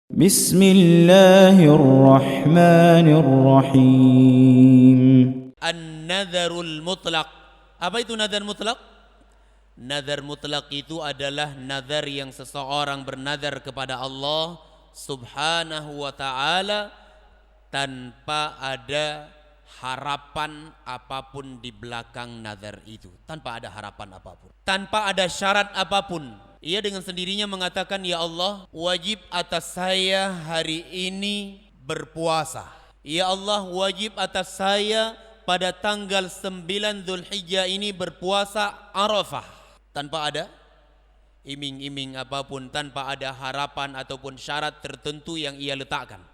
بسم الله الرحمن الرحيم. An-nadharul mutlaq. Apa itu nadhar mutlaq? Nadhar mutlaq itu adalah nadhar yang seseorang bernadhar kepada Allah Subhanahu wa ta'ala tanpa ada harapan apapun di belakang nadhar itu. Tanpa ada harapan apapun, tanpa ada syarat apapun. Ia dengan sendirinya mengatakan, ya Allah, wajib atas saya hari ini berpuasa. Ya Allah, wajib atas saya pada tanggal 9 Dzulhijjah ini berpuasa Arafah. Tanpa ada iming-iming apapun, tanpa ada harapan ataupun syarat tertentu yang ia letakkan.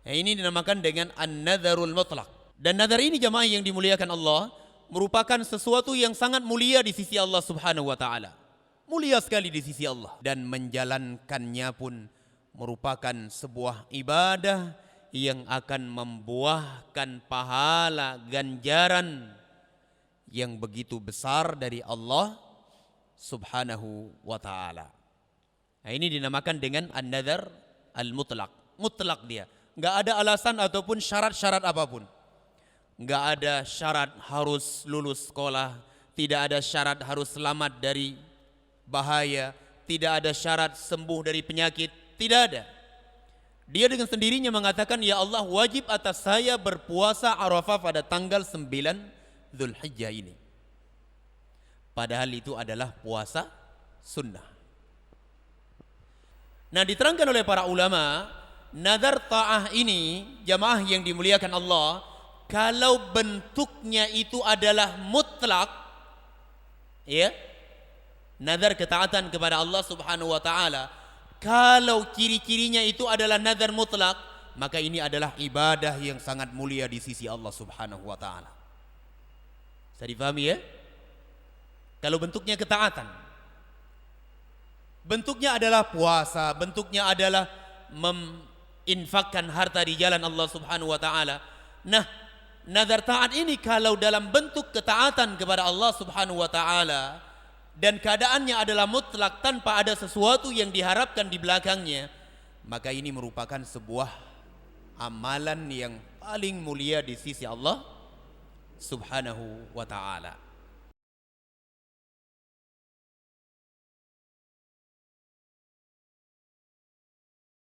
Nah, ini dinamakan dengan an-nadharul mutlaq. Dan nadhar ini, jamaah yang dimuliakan Allah, merupakan sesuatu yang sangat mulia di sisi Allah Subhanahu wa ta'ala. Mulia sekali di sisi Allah. Dan menjalankannya pun merupakan sebuah ibadah yang akan membuahkan pahala ganjaran yang begitu besar dari Allah Subhanahu wa ta'ala. Nah, ini dinamakan dengan an-nadhar al-mutlaq. Mutlak dia, enggak ada alasan ataupun syarat-syarat apapun. Enggak ada syarat harus lulus sekolah, tidak ada syarat harus selamat dari bahaya, tidak ada syarat sembuh dari penyakit, tidak ada. Dia dengan sendirinya mengatakan, ya Allah, wajib atas saya berpuasa Arafah pada tanggal 9 Dzulhijjah ini. Padahal itu adalah puasa sunnah. Nah, diterangkan oleh para ulama, nadhar ta'ah ini, jamaah yang dimuliakan Allah, kalau bentuknya itu adalah mutlak, ya, nadhar ketaatan kepada Allah Subhanahu wa ta'ala, kalau ciri-cirinya itu adalah nadhar mutlak, maka ini adalah ibadah yang sangat mulia di sisi Allah Subhanahu wa ta'ala. Bisa difahami, ya? Kalau bentuknya ketaatan, bentuknya adalah puasa, bentuknya adalah menginfakkan harta di jalan Allah Subhanahu wa ta'ala. Nah, nadhar taat ini kalau dalam bentuk ketaatan kepada Allah Subhanahu wa ta'ala dan keadaannya adalah mutlak tanpa ada sesuatu yang diharapkan di belakangnya, maka ini merupakan sebuah amalan yang paling mulia di sisi Allah Subhanahu wa ta'ala.